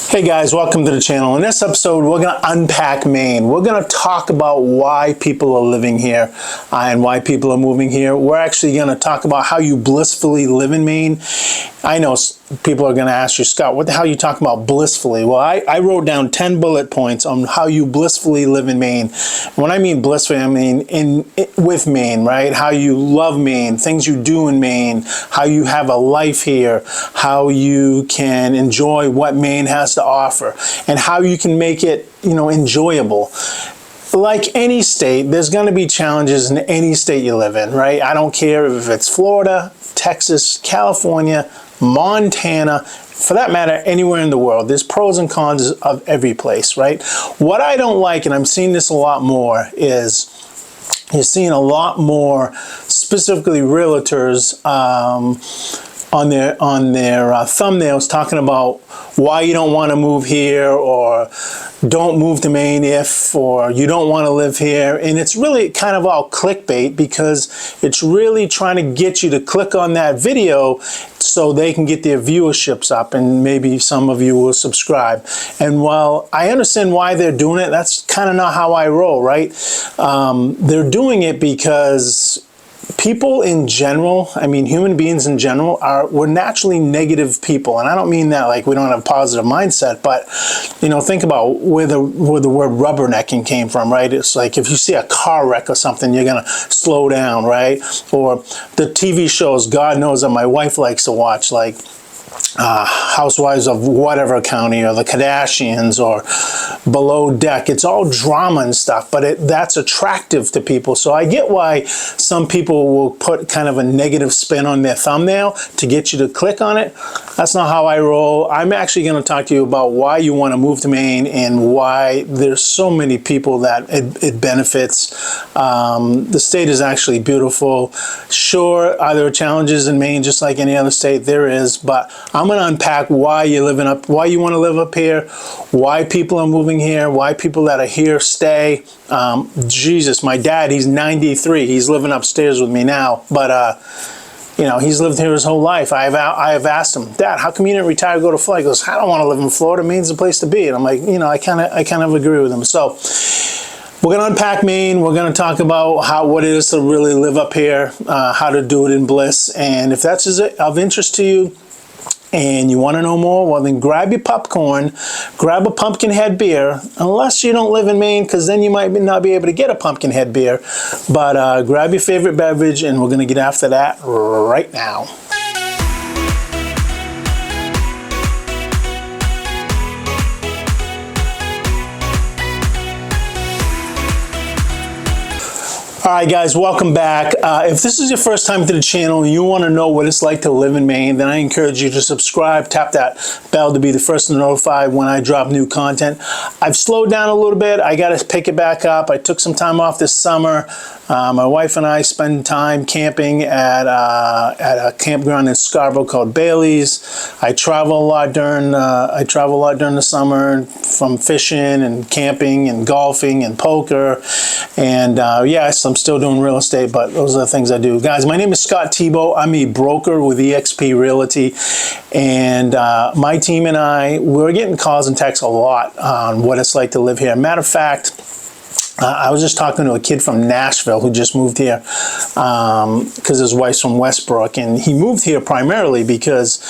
Hey guys, welcome to the channel. In this episode, we're going to unpack Maine. We're going to talk about why people are living here and why people are moving here. We're actually going to talk about how you blissfully live in Maine. I know people are going to ask you, Scott, what the hell are you talking about blissfully? Well, I wrote down 10 bullet points on how you blissfully live in Maine. When I mean blissfully, I mean with Maine, right? How you love Maine, things you do in Maine, how you have a life here, how you can enjoy what Maine has to offer, and how you can make it, enjoyable. Like any state, there's going to be challenges in any state you live in, right? I don't care if it's Florida, Texas, California, Montana, for that matter, anywhere in the world. There's pros and cons of every place, right? What I don't like, and I'm seeing this a lot more, is you're seeing a lot more, specifically realtors, on their thumbnails talking about why you don't want to move here, or don't move to Maine if, or you don't want to live here. And it's really kind of all clickbait, because it's really trying to get you to click on that video so they can get their viewerships up, and maybe some of you will subscribe. And while I understand why they're doing it, that's kind of not how I roll, right? They're doing it because people in general, human beings in general, we're naturally negative people. And I don't mean that like we don't have a positive mindset, but think about where the word rubbernecking came from, right? It's like if you see a car wreck or something, you're gonna slow down, right? Or the TV shows, God knows, that my wife likes to watch, like Housewives of whatever county, or the Kardashians, or Below Deck. It's all drama and stuff, but that's attractive to people. So I get why some people will put kind of a negative spin on their thumbnail to get you to click on it. That's not how I roll. I'm actually going to talk to you about why you want to move to Maine, and why there's so many people that it benefits. The state is actually beautiful. Sure, are there challenges in Maine just like any other state? There is, but I'm going to unpack why you want to live up here, why people are moving here, why people that are here stay. Jesus, my dad, he's 93. He's living upstairs with me now, but he's lived here his whole life. I have asked him, Dad, how come you didn't retire, go to Florida? He goes, I don't want to live in Florida. Maine's the place to be. And I'm like, I kind of agree with him. So we're going to unpack Maine. We're going to talk about what it is to really live up here, how to do it in bliss. And if that's of interest to you, and you want to know more, well then grab your popcorn, grab a pumpkinhead beer, unless you don't live in Maine, because then you might not be able to get a pumpkinhead beer. But grab your favorite beverage, and we're going to get after that right now. All right, guys, welcome back. If this is your first time to the channel and you want to know what it's like to live in Maine, then I encourage you to subscribe, tap that bell to be the first to notify when I drop new content. I've slowed down a little bit. I got to pick it back up. I took some time off this summer. My wife and I spend time camping at a campground in Scarborough called Bailey's. I travel a lot during the summer, from fishing and camping and golfing and poker. And yes, I'm still doing real estate, but those are the things I do. Guys, my name is Scott Tebow. I'm a broker with eXp Realty. And my team and we're getting calls and texts a lot on what it's like to live here. Matter of fact, I was just talking to a kid from Nashville who just moved here because his wife's from Westbrook. And he moved here primarily because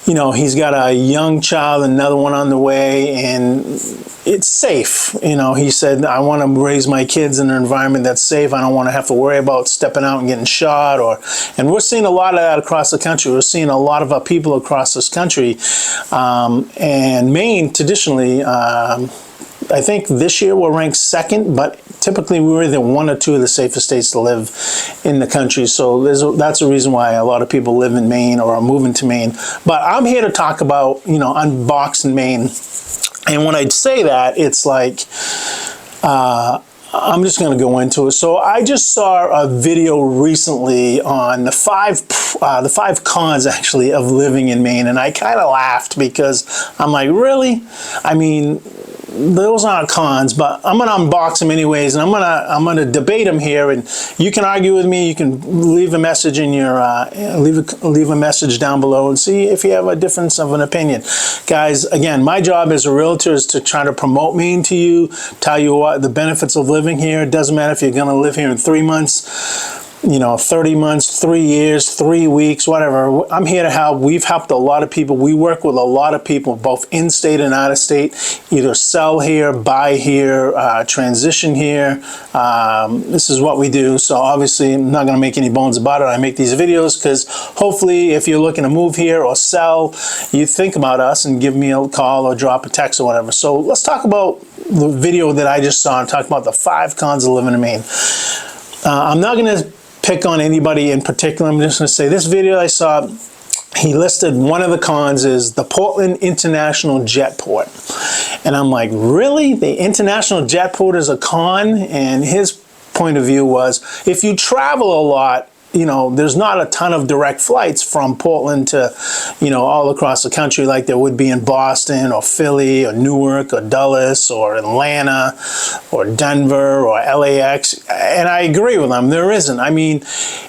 he's got a young child, another one on the way, and it's safe. He said, I want to raise my kids in an environment that's safe. I don't want to have to worry about stepping out and getting shot. And we're seeing a lot of that across the country. We're seeing a lot of our people across this country. And Maine, traditionally, I think this year we're ranked second, but typically we were either one or two of the safest states to live in the country. So that's a reason why a lot of people live in Maine or are moving to Maine. But I'm here to talk about, unboxing Maine. And when I say that, it's like, I'm just going to go into it. So I just saw a video recently on the five cons actually of living in Maine, and I kind of laughed because I'm like, really? those aren't cons, but I'm gonna unbox them anyways, and I'm gonna debate them here, and you can argue with me. You can leave a message in your leave a message down below and see if you have a difference of an opinion. Guys, again, my job as a realtor is to try to promote Maine to you, tell you what the benefits of living here. It doesn't matter if you're gonna live here in 3 months, 30 months, 3 years, 3 weeks, whatever. I'm here to help. We've helped a lot of people. We work with a lot of people, both in-state and out-of-state, either sell here, buy here, transition here. This is what we do. So obviously, I'm not going to make any bones about it. I make these videos because hopefully if you're looking to move here or sell, you think about us and give me a call or drop a text or whatever. So let's talk about the video that I just saw and talk about the 5 cons of living in Maine. I'm not going to pick on anybody in particular. I'm just going to say this video I saw, he listed one of the cons is the Portland International Jetport. And I'm like, really? The International Jetport is a con? And his point of view was, if you travel a lot, there's not a ton of direct flights from Portland to, all across the country like there would be in Boston or Philly or Newark or Dulles or Atlanta or Denver or LAX. And I agree with them. There isn't. I mean,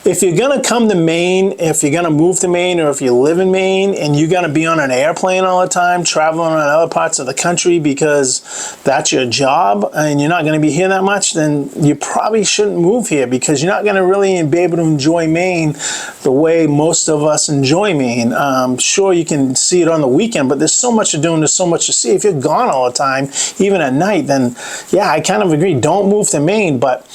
if you're going to come to Maine, if you're going to move to Maine, or if you live in Maine and you're going to be on an airplane all the time, traveling around other parts of the country because that's your job and you're not going to be here that much, then you probably shouldn't move here because you're not going to really be able to enjoy Maine the way most of us enjoy Maine. Sure, you can see it on the weekend, but there's so much to do and there's so much to see. If you're gone all the time, even at night, then yeah, I kind of agree. Don't move to Maine. But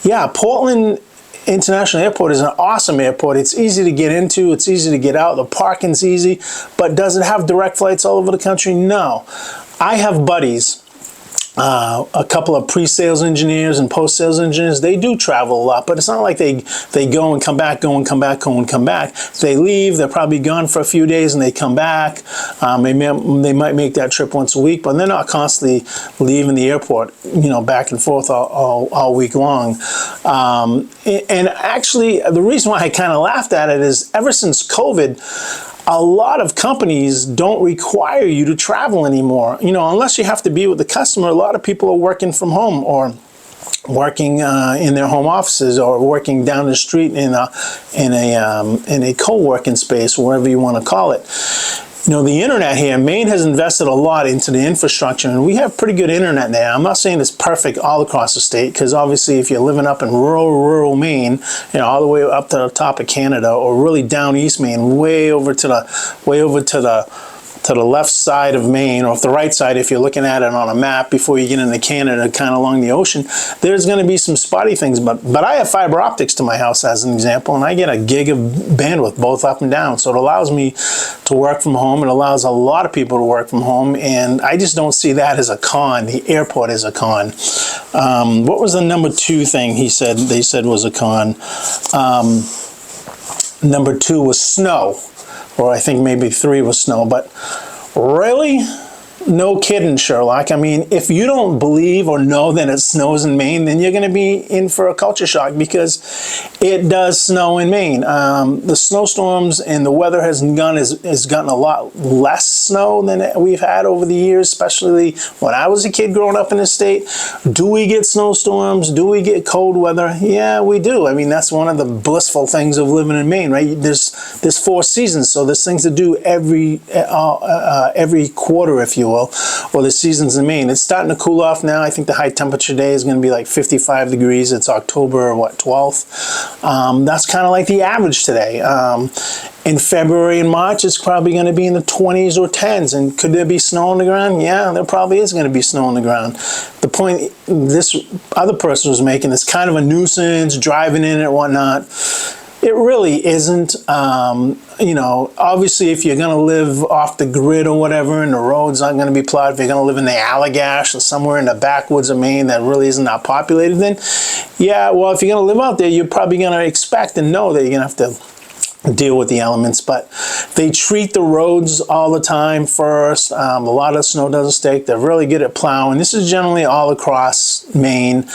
yeah, Portland International Airport is an awesome airport. It's easy to get into. It's easy to get out. The parking's easy. But does it have direct flights all over the country? No. I have buddies, a couple of pre-sales engineers and post-sales engineers. They do travel a lot, but it's not like they go and come back, go and come back, go and come back. They leave, they're probably gone for a few days and they come back. They might make that trip once a week, but they're not constantly leaving the airport, back and forth all week long. And actually, the reason why I kind of laughed at it is ever since COVID, a lot of companies don't require you to travel anymore. Unless you have to be with the customer, a lot of people are working from home or working in their home offices or working down the street in a co-working space, wherever you want to call it. The internet here, Maine has invested a lot into the infrastructure, and we have pretty good internet there. I'm not saying it's perfect all across the state, because obviously if you're living up in rural Maine, all the way up to the top of Canada, or really down East Maine, way over to the left side of Maine, or the right side if you're looking at it on a map before you get into Canada, kind of along the ocean, there's going to be some spotty things. But I have fiber optics to my house as an example, and I get a gig of bandwidth both up and down. So it allows me to work from home. It allows a lot of people to work from home, and I just don't see that as a con. The airport is a con. What was the number 2 thing they said was a con? Number 2 was snow. Or I think maybe 3 was snow, but really? No kidding, Sherlock. I mean, if you don't believe or know that it snows in Maine, then you're going to be in for a culture shock, because it does snow in Maine. The snowstorms and the weather has gotten a lot less snow than we've had over the years, especially when I was a kid growing up in the state. Do we get snowstorms? Do we get cold weather? Yeah, we do. I mean, that's one of the blissful things of living in Maine, right? There's 4 seasons, so there's things to do every quarter, if you will, or the seasons in Maine. It's starting to cool off now. I think the high temperature day is going to be like 55 degrees. It's October, 12th. That's kind of like the average today. In February and March, it's probably going to be in the 20s or 10s. And could there be snow on the ground? Yeah, there probably is going to be snow on the ground. The point this other person was making is kind of a nuisance, driving in and whatnot. It really isn't. Obviously, if you're going to live off the grid or whatever, and the roads aren't going to be plowed, if you're going to live in the Allagash or somewhere in the backwoods of Maine that really isn't that populated, then yeah, well, if you're going to live out there, you're probably going to expect and know that you're going to have to deal with the elements, but they treat the roads all the time first. A lot of snow doesn't stick. They're really good at plowing. This is generally all across Maine.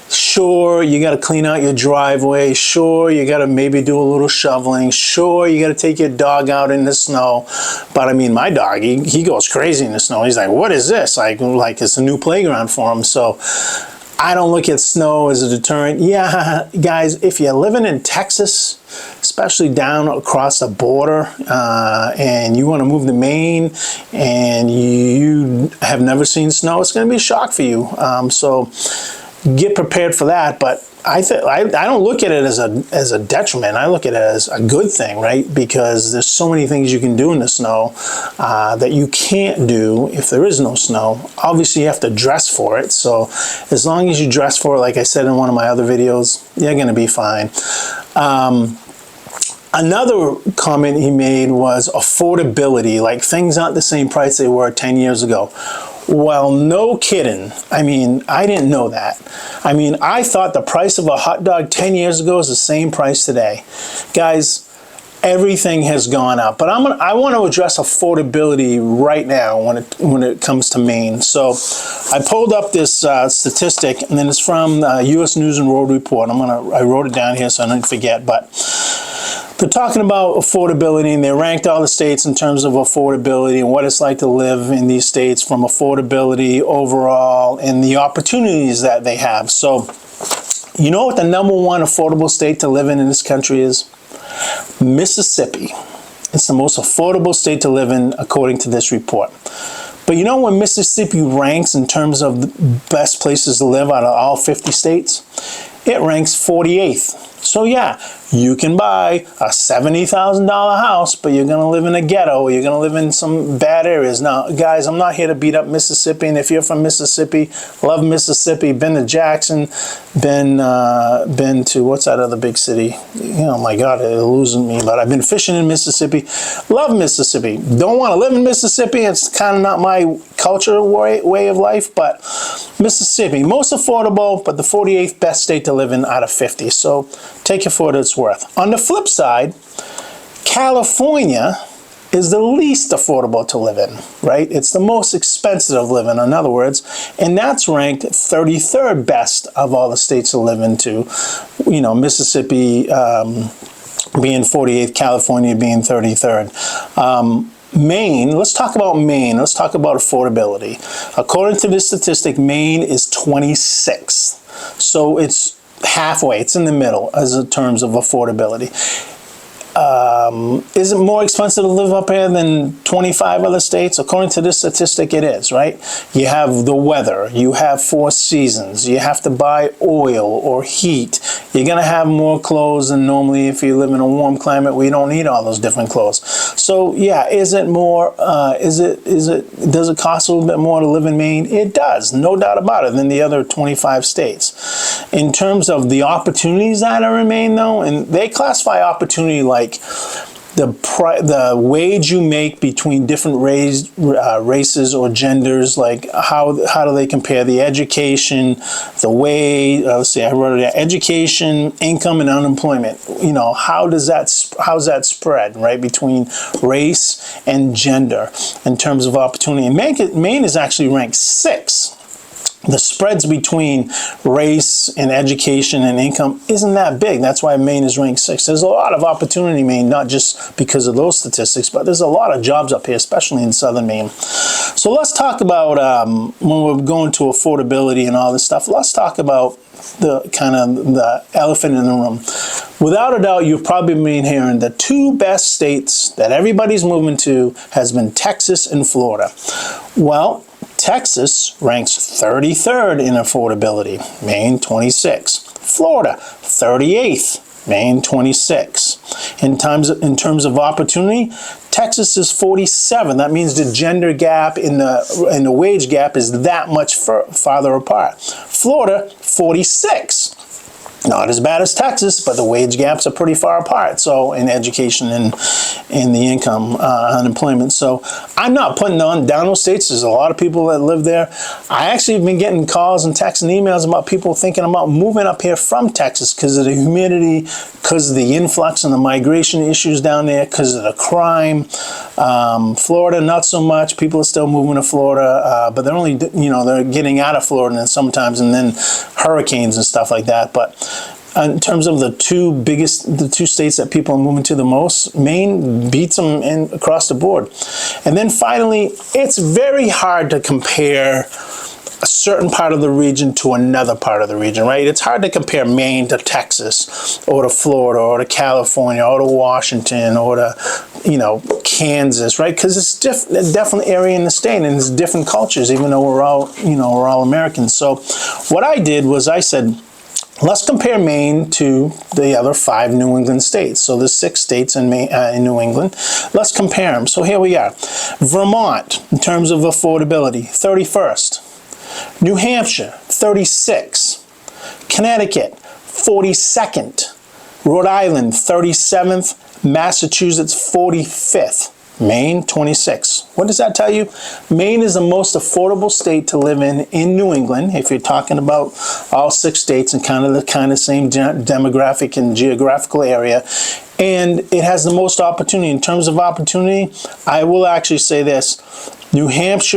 Sure, you got to clean out your driveway. Sure, you got to maybe do a little shoveling. Sure, you got to take your dog out in the snow. But I mean, my dog, he goes crazy in the snow. He's like, what is this? Like it's a new playground for him. So I don't look at snow as a deterrent. Yeah, guys, if you're living in Texas, especially down across the border, and you want to move to Maine and you have never seen snow, it's going to be a shock for you. So get prepared for that. But I don't look at it as a detriment. I look at it as a good thing, right? Because there's so many things you can do in the snow that you can't do if there is no snow. Obviously, you have to dress for it. So as long as you dress for it, like I said in one of my other videos, you're going to be fine. Another comment he made was affordability, like things aren't the same price they were 10 years ago. Well, no kidding. I mean, I didn't know that. I mean, I thought the price of a hot dog 10 years ago is the same price today. Guys, everything has gone up. But I want to address affordability right now when it comes to Maine. So I pulled up this statistic, and then it's from U.S. News and Road Report. I wrote it down here so I don't forget, but they're talking about affordability, and they ranked all the states in terms of affordability and what it's like to live in these states from affordability overall and the opportunities that they have. So, you know what the number one affordable state to live in this country is? Mississippi. It's the most affordable state to live in according to this report. But you know when Mississippi ranks in terms of the best places to live out of all 50 states? It ranks 48th. So yeah, you can buy a $70,000 house, but you're going to live in a ghetto, or you're going to live in some bad areas. Now, guys, I'm not here to beat up Mississippi, and if you're from Mississippi, love Mississippi, been to Jackson, been to, what's that other big city? Oh my God, it's losing me, but I've been fishing in Mississippi. Love Mississippi. Don't want to live in Mississippi. It's kind of not my culture way of life, but Mississippi, most affordable, but the 48th best state to live in out of 50. So take it for what it's worth. On the flip side, California is the least affordable to live in, right? It's the most expensive to live in, in other words, and that's ranked 33rd best of all the states to live into. You know, Mississippi being 48th, California being 33rd. Maine, let's talk about Maine. Let's talk about affordability. According to this statistic, Maine is 26th. So it's halfway, it's in the middle as in terms of affordability. Is it more expensive to live up here than 25 other states? According to this statistic, it is, right? You have the weather, you have 4 seasons, you have to buy oil or heat. You're going to have more clothes than normally if you live in a warm climate where you don't need all those different clothes. So yeah, is it more, does it cost a little bit more to live in Maine? It does, no doubt about it, than the other 25 states. In terms of the opportunities that are in Maine though, and they classify opportunity like the wage you make between different races or genders, like how do they compare the education, the wage, let's see, I wrote it down, education, income, and unemployment. You know, how's that spread, right, between race and gender in terms of opportunity? And Maine is actually ranked 6th. The spreads between race and education and income isn't that big. That's why Maine is ranked 6th. There's a lot of opportunity in Maine, not just because of those statistics, but there's a lot of jobs up here, especially in southern Maine. So let's talk about, when we're going to affordability and all this stuff, let's talk about the elephant in the room. Without a doubt, you've probably been hearing the 2 best states that everybody's moving to has been Texas and Florida. Well, Texas ranks 33rd in affordability, Maine 26th. Florida 38th, Maine 26th. In terms of opportunity, Texas is 47th. That means the gender gap in the wage gap is that much farther apart. Florida 46th. Not as bad as Texas, but the wage gaps are pretty far apart. So in education and in the income, unemployment. So I'm not putting down those states. There's a lot of people that live there. I actually have been getting calls and texts and emails about people thinking about moving up here from Texas because of the humidity, because of the influx and the migration issues down there, because of the crime. Florida, not so much. People are still moving to Florida, but they're only, they're getting out of Florida sometimes, and then hurricanes and stuff like that. But in terms of the two states that people are moving to the most, Maine beats them across the board. And then finally, it's very hard to compare a certain part of the region to another part of the region, right? It's hard to compare Maine to Texas or to Florida or to California or to Washington or to, Kansas, right? Because it's a different area in the state and it's different cultures, even though we're all Americans. So what I did was I said, let's compare Maine to the other 5 New England states. So there's 6 states in New England. Let's compare them. So here we are. Vermont, in terms of affordability, 31st. New Hampshire, 36. Connecticut, 42nd. Rhode Island, 37th. Massachusetts, 45th. Maine, 26. What does that tell you? Maine is the most affordable state to live in New England, if you're talking about all 6 states and kind of the same demographic and geographical area. And it has the most opportunity. In terms of opportunity, I will actually say this. It looks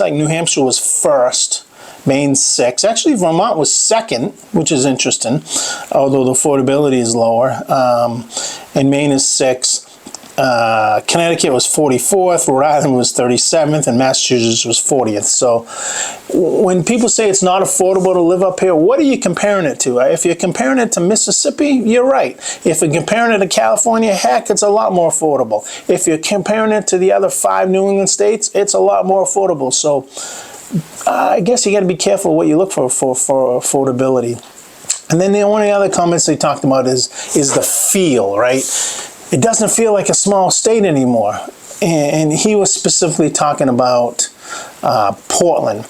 like New Hampshire was 1st. Maine 6th. Actually, Vermont was 2nd, which is interesting, although the affordability is lower. And Maine is 6th. Connecticut was 44th, Rhode Island was 37th, and Massachusetts was 40th. So when people say it's not affordable to live up here, what are you comparing it to? If you're comparing it to Mississippi, you're right. If you're comparing it to California, heck, it's a lot more affordable. If you're comparing it to the other 5 New England states, it's a lot more affordable. So I guess you got to be careful what you look for affordability. And then the only other comments they talked about is the feel, right? It doesn't feel like a small state anymore. And he was specifically talking about Portland.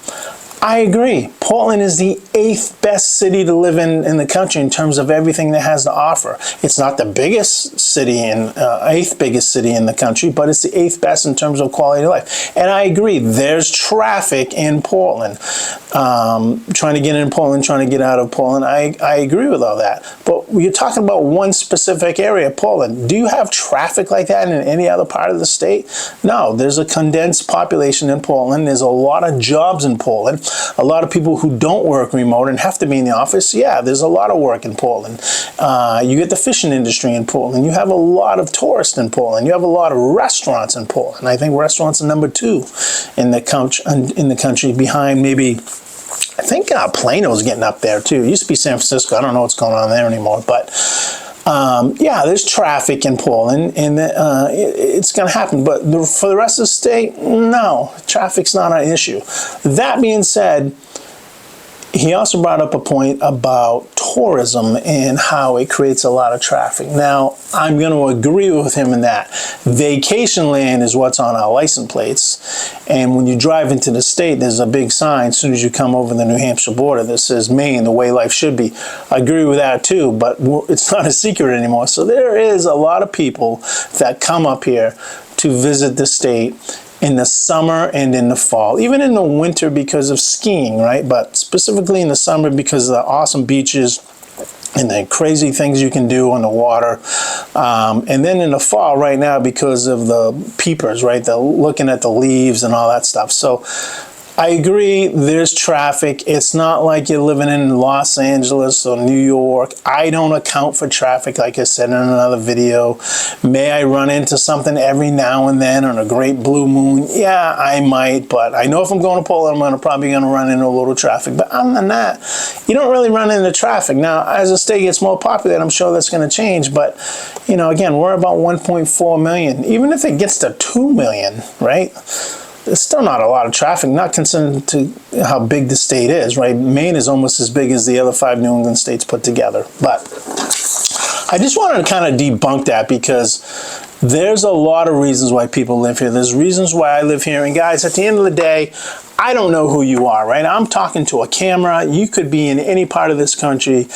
I agree. Portland is the 8th best city to live in the country in terms of everything that has to offer. It's not the biggest city 8th biggest city in the country, but it's the 8th best in terms of quality of life. And I agree, there's traffic in Portland. Trying to get in Portland, trying to get out of Portland, I agree with all that. But you're talking about one specific area, Portland. Do you have traffic like that in any other part of the state? No, there's a condensed population in Portland. There's a lot of jobs in Portland. A lot of people who don't work remote and have to be in the office, yeah, there's a lot of work in Portland. You get the fishing industry in Portland. You have a lot of tourists in Portland. You have a lot of restaurants in Portland. I think restaurants are number 2 in the country behind maybe, I think Plano's getting up there too. It used to be San Francisco. I don't know what's going on there anymore, but yeah, there's traffic in Portland, and it's going to happen. But for the rest of the state, no, traffic's not an issue. That being said, he also brought up a point about tourism and how it creates a lot of traffic. Now, I'm going to agree with him in that. Vacation land is what's on our license plates. And when you drive into the state, there's a big sign as soon as you come over the New Hampshire border that says Maine, the way life should be. I agree with that too, but it's not a secret anymore. So there is a lot of people that come up here to visit the state in the summer and in the fall, even in the winter because of skiing, right? But specifically in the summer because of the awesome beaches and the crazy things you can do on the water. And then in the fall right now because of the peepers, right? The looking at the leaves and all that stuff. So I agree, there's traffic. It's not like you're living in Los Angeles or New York. I don't account for traffic, like I said in another video. May I run into something every now and then on a great blue moon? Yeah, I might, but I know if I'm going to Portland, I'm probably going to run into a little traffic. But other than that, you don't really run into traffic. Now, as the state gets more populated, I'm sure that's going to change. But, again, we're about 1.4 million. Even if it gets to 2 million, right? It's still not a lot of traffic, not considering to how big the state is, right? Maine is almost as big as the other 5 New England states put together. But I just wanted to kind of debunk that because There's a lot of reasons why people live here. There's reasons why I live here. And guys, at the end of the day, I don't know who you are, right? I'm talking to a camera. You could be in any part of this country.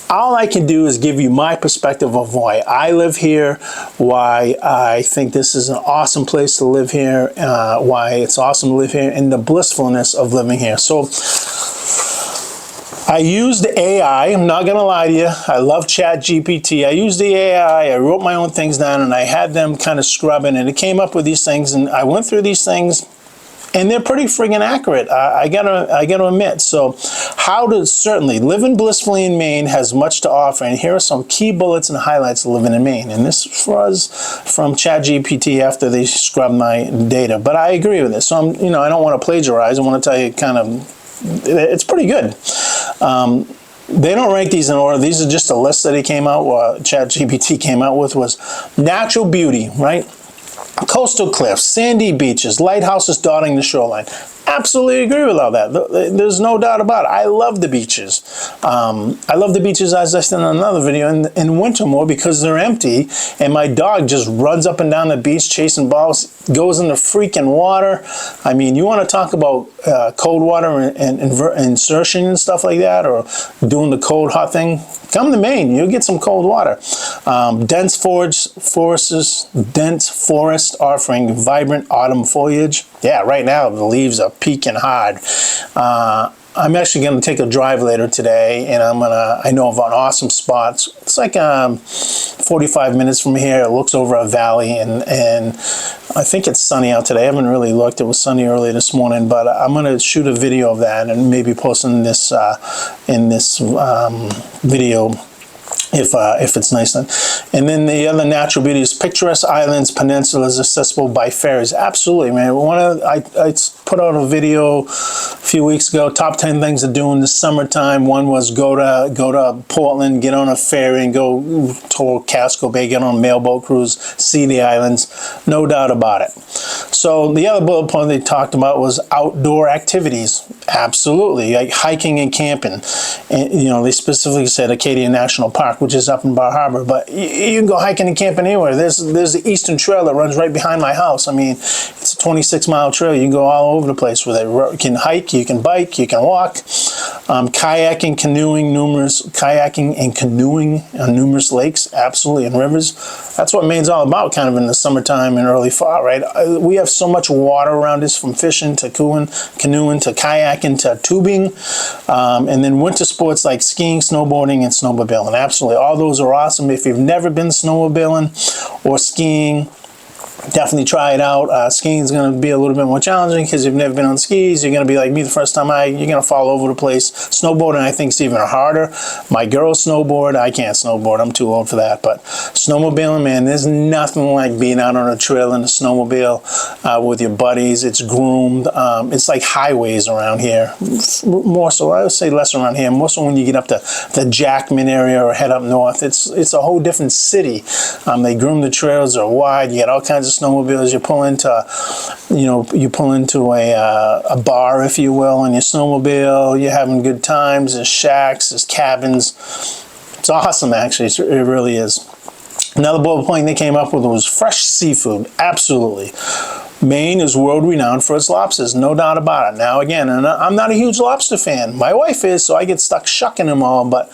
All I can do is give you my perspective of why I live here, why I think this is an awesome place to live here, why it's awesome to live here, and the blissfulness of living here. So I used AI. I'm not going to lie to you. I love ChatGPT. I used the AI. I wrote my own things down, and I had them kind of scrubbing, and it came up with these things, and I went through these things, and they're pretty friggin' accurate. I gotta admit. So, certainly living blissfully in Maine has much to offer, and here are some key bullets and highlights of living in Maine. And this was from ChatGPT after they scrubbed my data, but I agree with it. So I don't want to plagiarize. I want to tell you it's pretty good. They don't rank these in order. These are just a list that he came out, ChatGPT came out with, was natural beauty, right? Coastal cliffs, sandy beaches, lighthouses dotting the shoreline. Absolutely agree with all that. There's no doubt about it. I love the beaches. I love the beaches, as I said in another video, in winter more because they're empty, and my dog just runs up and down the beach chasing balls, goes in the freaking water. I mean, you want to talk about cold water and insertion and stuff like that, or doing the cold hot thing? Come to Maine, you'll get some cold water. Dense forest offering vibrant autumn foliage. Yeah, right now the leaves are peaking hard. I'm actually going to take a drive later today, and I know of an awesome spot. It's like 45 minutes from here. It looks over a valley, and I think it's sunny out today. I haven't really looked. It was sunny early this morning, but I'm going to shoot a video of that and maybe post in this video if it's nice. And then the other natural beauty is picturesque islands, peninsulas accessible by ferries. Absolutely, man. I put out a video a few weeks ago, top 10 things to do in the summertime. One was go to Portland, get on a ferry and go to Casco Bay, get on a mailboat cruise, see the islands. No doubt about it. So the other bullet point they talked about was outdoor activities. Absolutely, like hiking and camping. And they specifically said Acadia National Park, which is up in Bar Harbor, but you can go hiking and camping anywhere. There's the Eastern Trail that runs right behind my house. I mean, it's a 26-mile trail. You can go all over the place with it. You can hike, you can bike, you can walk. Kayaking, canoeing on numerous lakes, absolutely, and rivers. That's what Maine's all about, kind of in the summertime and early fall, right? We have so much water around us, from fishing to canoeing to kayaking to tubing, and then winter sports like skiing, snowboarding, and snowmobiling. Absolutely, all those are awesome. If you've never been snowmobiling or skiing, definitely try it out. Skiing is going to be a little bit more challenging because you've never been on skis. You're going to be like me the first time you're going to fall over the place. Snowboarding, I think, is even harder. My girls snowboard. I can't snowboard. I'm too old for that. But snowmobiling, man, there's nothing like being out on a trail in a snowmobile with your buddies. It's groomed. It's like highways around here. More so, I would say less around here. More so when you get up to the Jackman area or head up north. It's a whole different city. They groom the trails. They're wide. You get all kinds of snowmobiles. You pull into a bar, if you will, on your snowmobile. You're having good times. There's shacks, there's cabins. It's awesome, actually. It really is. Another bullet point they came up with was fresh seafood. Absolutely. Maine is world renowned for its lobsters, no doubt about it. Now, again, and I'm not a huge lobster fan. My wife is, so I get stuck shucking them all, but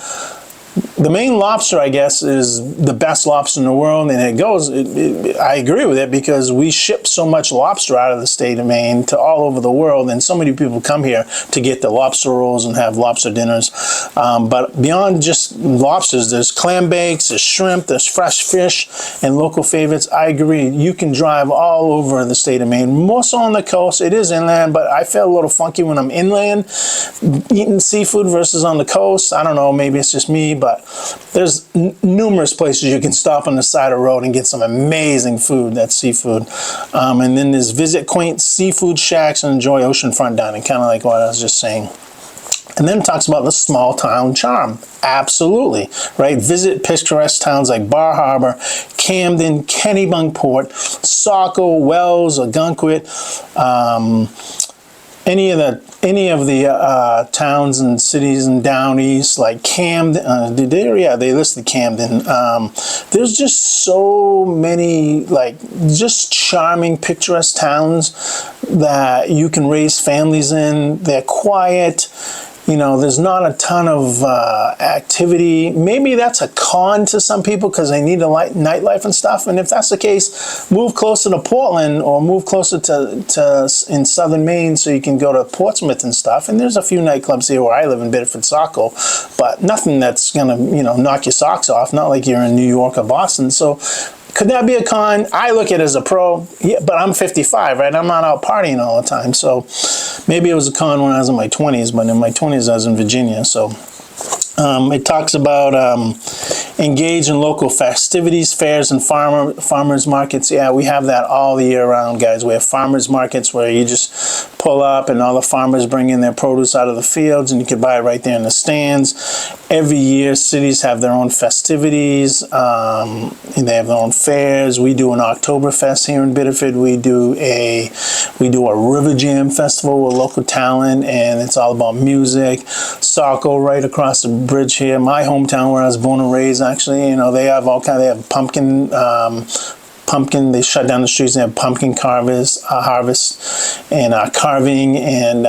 the Maine lobster, I guess, is the best lobster in the world, and I agree with it because we ship so much lobster out of the state of Maine to all over the world, and so many people come here to get the lobster rolls and have lobster dinners. But beyond just lobsters, there's clam bakes, there's shrimp, there's fresh fish, and local favorites. I agree. You can drive all over the state of Maine, more so on the coast. It is inland, but I feel a little funky when I'm inland eating seafood versus on the coast. I don't know, maybe it's just me, but there's numerous places you can stop on the side of the road and get some amazing food, that's seafood. And then there's visit quaint seafood shacks and enjoy oceanfront dining, kind of like what I was just saying. And then it talks about the small town charm. Absolutely, right? Visit picturesque towns like Bar Harbor, Camden, Kennebunkport, Saco, Wells, Ogunquit, any of the towns and cities and down east, like Camden, they listed Camden. There's just so many, like, just charming, picturesque towns that you can raise families in. They're quiet. You know, there's not a ton of activity. Maybe that's a con to some people because they need a nightlife and stuff. And if that's the case, move closer to Portland or move closer to in southern Maine so you can go to Portsmouth and stuff. And there's a few nightclubs here where I live in Bedford, Saco, but nothing that's gonna, you know, knock your socks off. Not like you're in New York or Boston. So could that be a con? I look at it as a pro, yeah, but I'm 55, right? I'm not out partying all the time. So maybe it was a con when I was in my 20s, but in my 20s I was in Virginia. So it talks about engage in local festivities, fairs, and farmers markets. Yeah, we have that all the year round, guys. We have farmers markets where you just pull up and all the farmers bring in their produce out of the fields and you can buy it right there in the stands. Every year, cities have their own festivities. They have their own fairs. We do an Oktoberfest here in Biddeford. We do a River Jam festival with local talent, and it's all about music. Saco, right across the bridge here, my hometown where I was born and raised, actually, you know, they have all kind. They have pumpkin. They shut down the streets and have pumpkin harvest and carving and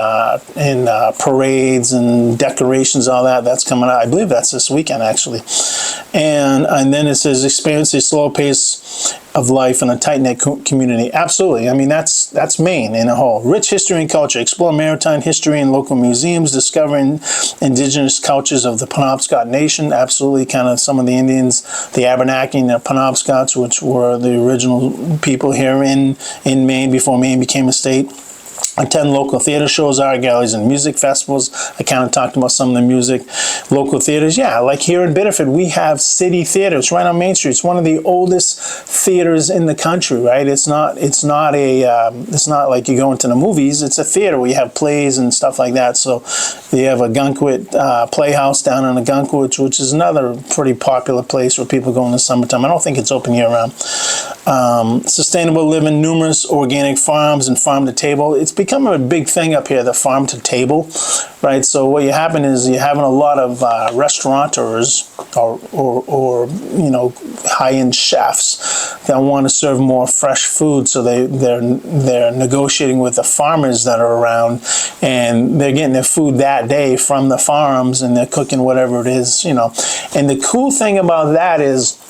parades and decorations, all that. That's coming out. I believe that's this weekend, actually. And then it says experience a slow pace of life in a tight-knit community. Absolutely. I mean, that's Maine in a whole. Rich history and culture. Explore maritime history and local museums. Discovering indigenous cultures of the Penobscot Nation. Absolutely. Kind of some of the Indians, the Abenaki and the Penobscots, which were the original people here in Maine before Maine became a state. Attend local theater shows, art galleries, and music festivals. I kind of talked about some of the music. Local theaters, yeah, like here in Biddeford, we have City Theaters right on Main Street. It's one of the oldest theaters in the country, right? It's not like you go into the movies. It's a theater where you have plays and stuff like that. So they have a Gunkwit Playhouse down in the Gunkwit, which is another pretty popular place where people go in the summertime. I don't think it's open year round. Sustainable living, numerous organic farms and farm to table. It's become a big thing up here, the farm to table, right? So what you happen is you're having a lot of restaurateurs or you know, high-end chefs that want to serve more fresh food. So they're negotiating with the farmers that are around, and they're getting their food that day from the farms, and they're cooking whatever it is, you know. And the cool thing about that is,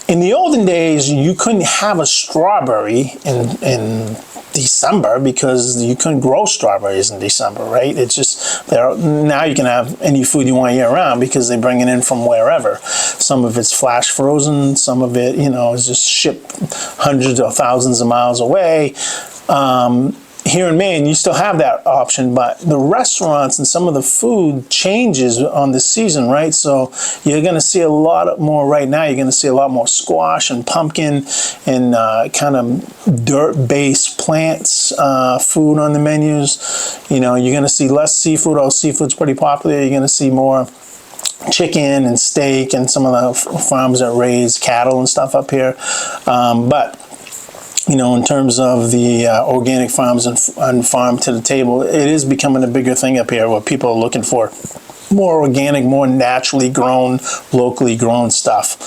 in the olden days, you couldn't have a strawberry in December because you couldn't grow strawberries in December, right? It's just now you can have any food you want year round because they bring it in from wherever. Some of it's flash frozen, some of it, you know, is just shipped hundreds or thousands of miles away. Here in Maine, you still have that option, but the restaurants and some of the food changes on the season, right? So you're going to see a lot more right now. You're going to see a lot more squash and pumpkin and kind of dirt-based plants food on the menus. You know, you're going to see less seafood. Oh, seafood's pretty popular. You're going to see more chicken and steak and some of the farms that raise cattle and stuff up here. But you know, in terms of the organic farms and farm to the table, it is becoming a bigger thing up here where people are looking for more organic, more naturally grown, locally grown stuff.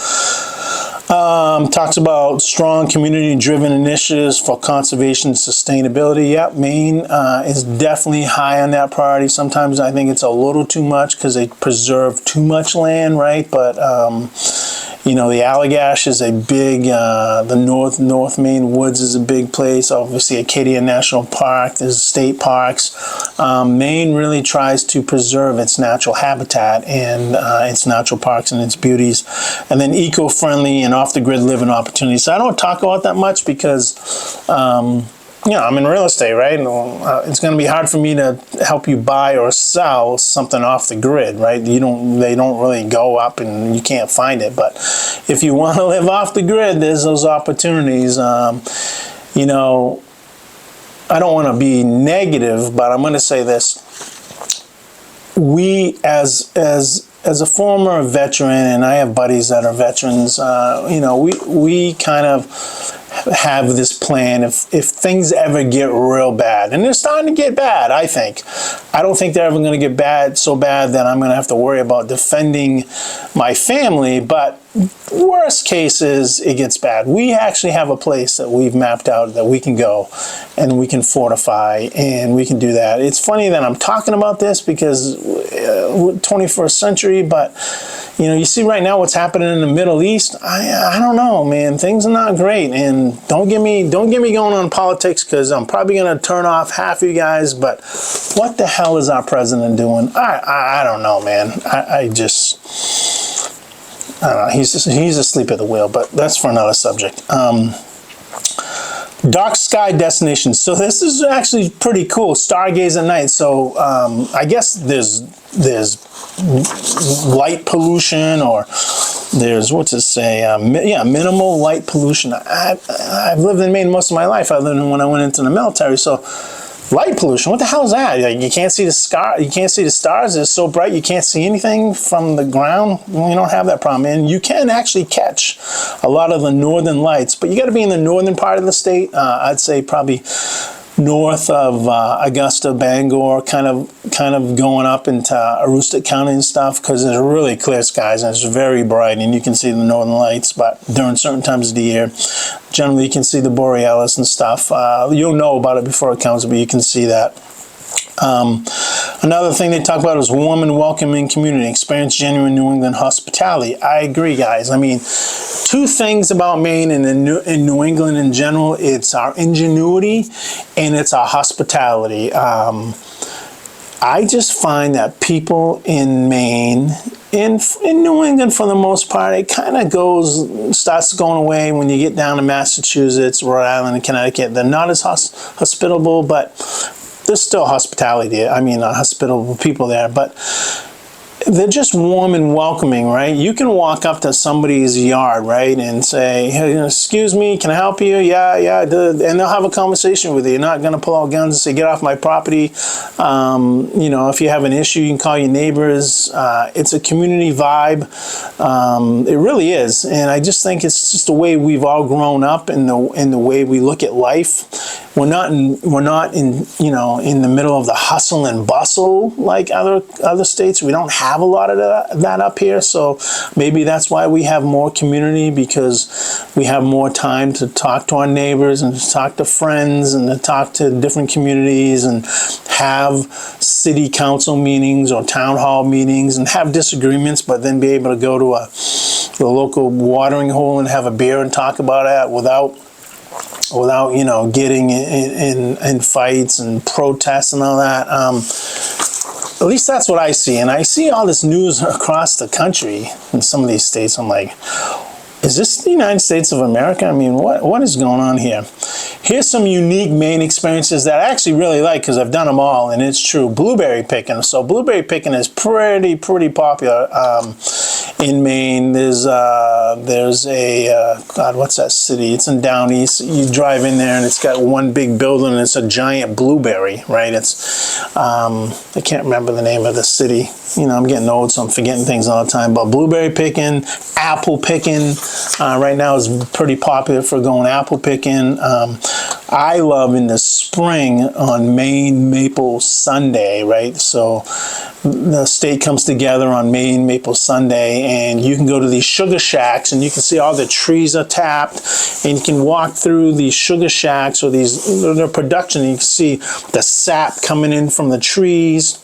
Talks about strong community-driven initiatives for conservation and sustainability. Yep, Maine is definitely high on that priority. Sometimes I think it's a little too much because they preserve too much land, right? But you know, the Allagash is a big, the North Maine Woods is a big place. Obviously, Acadia National Park, there's state parks. Maine really tries to preserve its natural habitat and its natural parks and its beauties. And then eco-friendly and off-the-grid living opportunities. So I don't talk about that much because, you know, I'm in real estate, right? It's going to be hard for me to help you buy or sell something off the grid, right? They don't really go up and you can't find it. But if you want to live off the grid, there's those opportunities. You know, I don't want to be negative, but I'm going to say this. We, as a former veteran, and I have buddies that are veterans, you know, we kind of have this plan if things ever get real bad, and they're starting to get bad. I don't think they're ever going to get so bad that I'm going to have to worry about defending my family, but worst case is it gets bad. We actually have a place that we've mapped out that we can go and we can fortify, and we can do that. It's funny that I'm talking about this because 21st century, but you see right now what's happening in the Middle East. I don't know, man. Things are not great, and don't get me going on politics, because I'm probably going to turn off half of you guys. But what the hell is our president doing? I don't know, man. I don't know. He's asleep at the wheel, but that's for another subject. Dark sky destinations. So this is actually pretty cool. Stargaze at night. So I guess there's light pollution, or there's minimal light pollution. I've lived in Maine most of my life, other than when I went into the military. So light pollution, what the hell is that? Like, you can't see the sky, you can't see the stars. It's so bright you can't see anything from the ground. Well, you don't have that problem, and you can actually catch a lot of the northern lights, but you got to be in the northern part of the state. I'd say probably north of Augusta, Bangor, kind of going up into Aroostook County and stuff, because there's really clear skies and it's very bright, and you can see the northern lights. But during certain times of the year, generally you can see the borealis and stuff. You'll know about it before it comes, but you can see that. Another thing they talk about is warm and welcoming community. Experience genuine New England hospitality. I agree, guys. I mean, two things about Maine and in New England in general: it's our ingenuity and it's our hospitality. I just find that people in Maine, in New England for the most part, it kind of starts going away when you get down to Massachusetts, Rhode Island, and Connecticut. They're not as hospitable, but there's still hospitality. Hospitable people there, but they're just warm and welcoming, right? You can walk up to somebody's yard, right, and say, hey, excuse me, can I help you? Yeah, and they'll have a conversation with you. You're not going to pull out guns and say, get off my property. If you have an issue, you can call your neighbors. It's a community vibe. It really is, and I just think it's just the way we've all grown up, in the way we look at life. We're not in the middle of the hustle and bustle like other states. We don't have a lot of that up here, so maybe that's why we have more community, because we have more time to talk to our neighbors and to talk to friends and to talk to different communities and have city council meetings or town hall meetings and have disagreements, but then be able to go to the local watering hole and have a beer and talk about it without getting in fights and protests and all that. At least that's what I see. And I see all this news across the country in some of these states. I'm like, is this the United States of America? I mean, what is going on here? Here's some unique Maine experiences that I actually really like, because I've done them all, and it's true. Blueberry picking. So blueberry picking is pretty popular in Maine. There's a God, what's that city? It's in down east. You drive in there and it's got one big building and it's a giant blueberry, right? It's I can't remember the name of the city. I'm getting old, so I'm forgetting things all the time. But blueberry picking, apple picking, right now is pretty popular for going apple picking. I love in the spring on Maine Maple Sunday, right? So the state comes together on Maine Maple Sunday, and you can go to these sugar shacks and you can see all the trees are tapped, and you can walk through these sugar shacks or their production, and you can see the sap coming in from the trees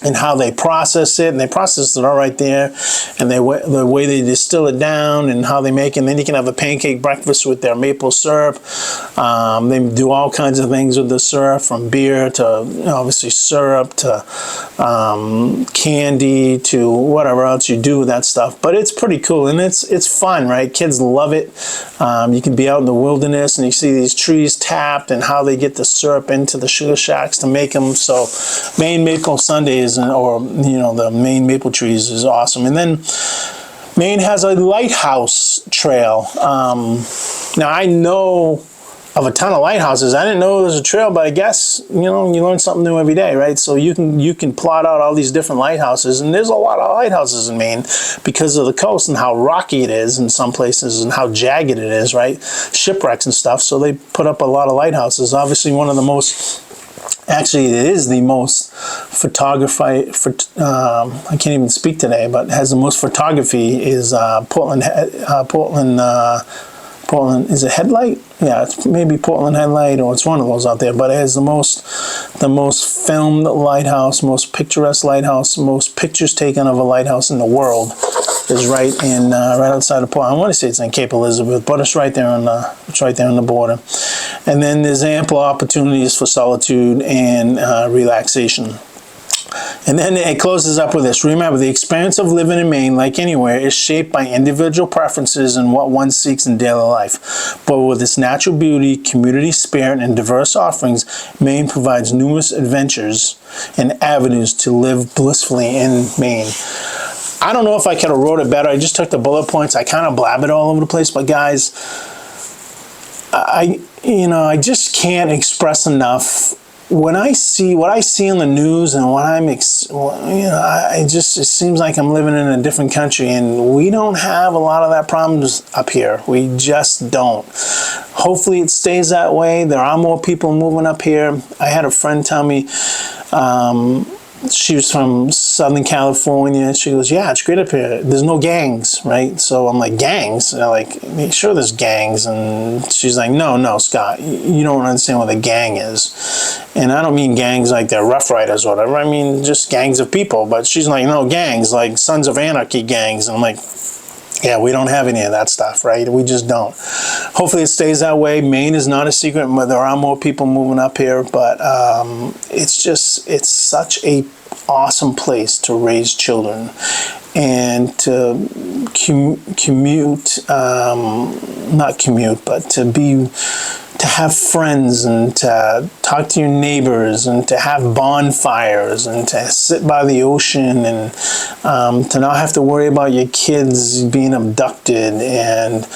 and how they process it, and they process it all right there, and the way they distill it down and how they make it. And then you can have a pancake breakfast with their maple syrup. They do all kinds of things with the syrup, from beer to obviously syrup to candy to whatever else you do with that stuff. But it's pretty cool, and it's fun, right? Kids love it. You can be out in the wilderness and you see these trees tapped and how they get the syrup into the sugar shacks to make them. So Maine Maple Sundays, or the Maine maple trees, is awesome. And then Maine has a lighthouse trail. Now I know of a ton of lighthouses. I didn't know there was a trail, but I guess, you know, you learn something new every day, right? So you can plot out all these different lighthouses, and there's a lot of lighthouses in Maine because of the coast and how rocky it is in some places and how jagged it is, right? Shipwrecks and stuff. So they put up a lot of lighthouses. Obviously, one of the most, actually, it is the most I can't even speak today, but has the most photography is Portland, is it Headlight? Yeah, it's maybe Portland Headlight, or it's one of those out there, but it has the most filmed lighthouse, most picturesque lighthouse, most pictures taken of a lighthouse in the world is right outside of Portland. I want to say it's in Cape Elizabeth, but it's right there on the border. And then there's ample opportunities for solitude and relaxation. And then it closes up with this. Remember, the experience of living in Maine, like anywhere, is shaped by individual preferences and what one seeks in daily life. But with its natural beauty, community spirit, and diverse offerings, Maine provides numerous adventures and avenues to live blissfully in Maine. I don't know if I could have wrote it better. I just took the bullet points. I kind of blab it all over the place. But guys, I just can't express enough. When I see what I see in the news and what it seems like I'm living in a different country, and we don't have a lot of that problems up here. We just don't. Hopefully it stays that way. There are more people moving up here. I had a friend tell me, she was from Southern California. She goes, yeah, it's great up here. There's no gangs, right? So I'm like, gangs? And I'm like, sure there's gangs. And she's like, no, Scott, you don't understand what a gang is. And I don't mean gangs like they're Rough Riders or whatever. I mean just gangs of people. But she's like, no, gangs, like Sons of Anarchy gangs. And I'm like, yeah, we don't have any of that stuff, right? We just don't. Hopefully it stays that way. Maine is not a secret, but there are more people moving up here. But it's such a awesome place to raise children and to to have friends and to talk to your neighbors and to have bonfires and to sit by the ocean and to not have to worry about your kids being abducted and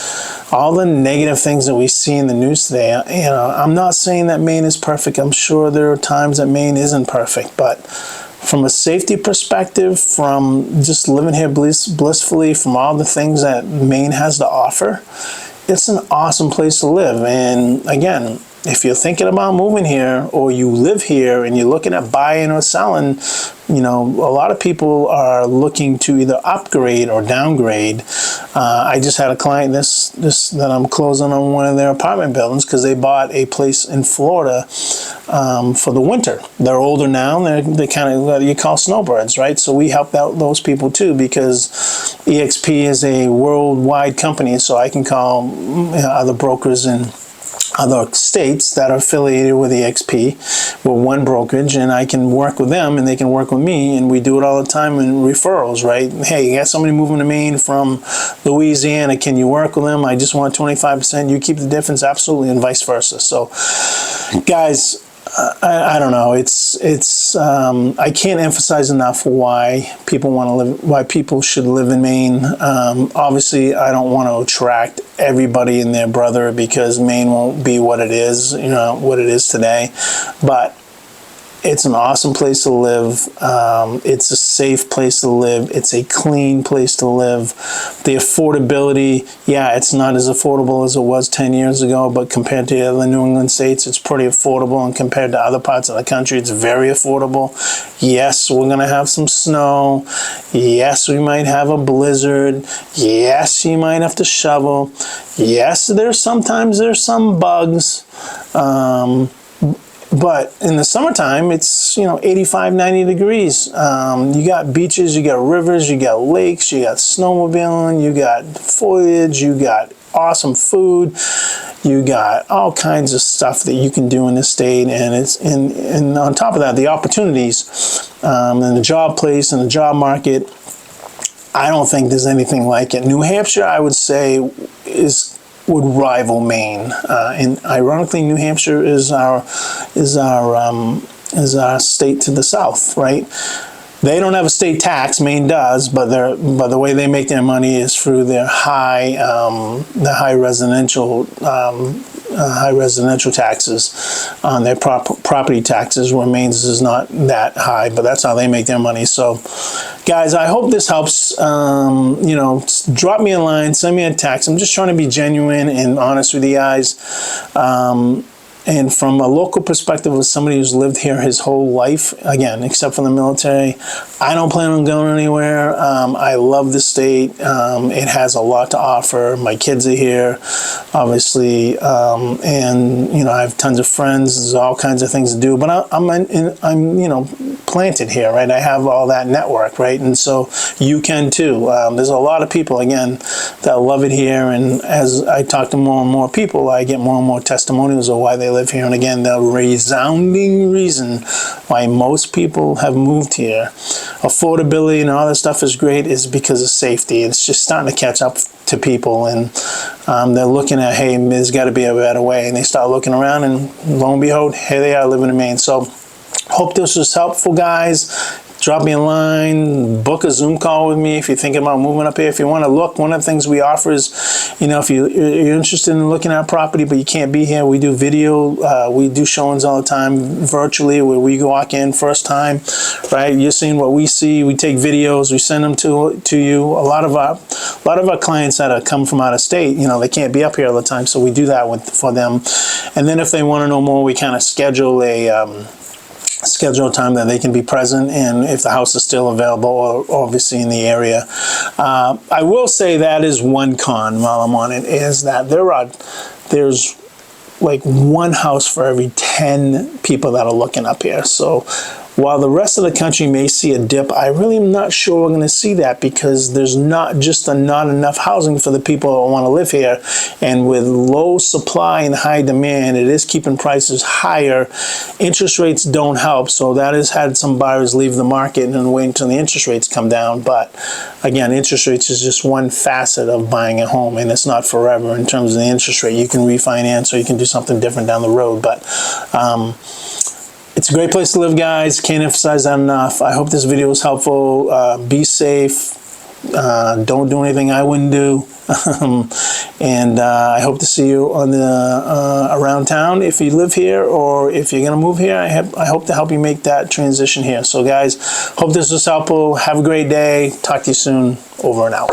all the negative things that we see in the news today. You know, I'm not saying that Maine is perfect. I'm sure there are times that Maine isn't perfect, but from a safety perspective, from just living here blissfully, from all the things that Maine has to offer, it's an awesome place to live. And again, if you're thinking about moving here or you live here and you're looking at buying or selling, you know, a lot of people are looking to either upgrade or downgrade. I just had a client that I'm closing on one of their apartment buildings because they bought a place in Florida for the winter. They're older now, and they're kind of what you call snowbirds, right? So we helped out those people too, because EXP is a worldwide company, so I can call other brokers in other states that are affiliated with EXP. We're one brokerage, and I can work with them and they can work with me, and we do it all the time in referrals, right? Hey, you got somebody moving to Maine from Louisiana, can you work with them? I just want 25%, you keep the difference, absolutely, and vice versa. So guys, I don't know. I can't emphasize enough why people should live in Maine. Obviously, I don't want to attract everybody and their brother, because Maine won't be what it is, what it is today. But it's an awesome place to live. It's a safe place to live. It's a clean place to live. The affordability, yeah, it's not as affordable as it was 10 years ago, but compared to the other New England states, it's pretty affordable. And compared to other parts of the country, it's very affordable. Yes, we're going to have some snow. Yes, we might have a blizzard. Yes, you might have to shovel. Yes, there's some bugs. But in the summertime, it's 85, 90 degrees. You got beaches, you got rivers, you got lakes, you got snowmobiling, you got foliage, you got awesome food, you got all kinds of stuff that you can do in this state. And and on top of that, the opportunities and the job place and the job market, I don't think there's anything like it. New Hampshire, I would say, would rival Maine, and ironically, New Hampshire is our state to the south, right? They don't have a state tax. Maine does, but the way they make their money is through their high residential taxes on their property taxes, where Maine's is not that high, but that's how they make their money. So, guys, I hope this helps. You know, drop me a line, send me a text. I'm just trying to be genuine and honest with you guys. And from a local perspective, as somebody who's lived here his whole life, again, except for the military, I don't plan on going anywhere. I love the state. It has a lot to offer. My kids are here, obviously, and you know, I have tons of friends. There's all kinds of things to do. But I'm you know, planted here, right? I have all that network, right? And so you can too. There's a lot of people, again, that love it here. And as I talk to more and more people, I get more and more testimonials of why they live here. And again, the resounding reason why most people have moved here, affordability and all that stuff is great, is because of safety. It's just starting to catch up to people, and they're looking at, hey, there's got to be a better way. And they start looking around, and lo and behold, here they are living in Maine. So hope this was helpful, guys. Drop me a line, book a Zoom call with me if you're thinking about moving up here. If you want to look, one of the things we offer is, you know, if you're interested in looking at property but you can't be here, we do video. We do showings all the time virtually, where we walk in first time, right? You're seeing what we see. We take videos, we send them to you. A lot of our clients that come from out of state, you know, they can't be up here all the time, so we do that for them. And then if they want to know more, we kind of schedule a time that they can be present, and if the house is still available or obviously in the area. I will say that is one con while I'm on it, is that there's like one house for every 10 people that are looking up here. So while the rest of the country may see a dip, I really am not sure we're going to see that, because there's not enough housing for the people that want to live here. And with low supply and high demand, it is keeping prices higher. Interest rates don't help, so that has had some buyers leave the market and wait until the interest rates come down. But again, interest rates is just one facet of buying a home, and it's not forever in terms of the interest rate. You can refinance or you can do something different down the road. But it's a great place to live, guys. Can't emphasize that enough. I hope this video was helpful. Be safe. Don't do anything I wouldn't do. And I hope to see you on the around town if you live here, or if you're going to move here. I hope to help you make that transition here. So, guys, hope this was helpful. Have a great day. Talk to you soon. Over and out.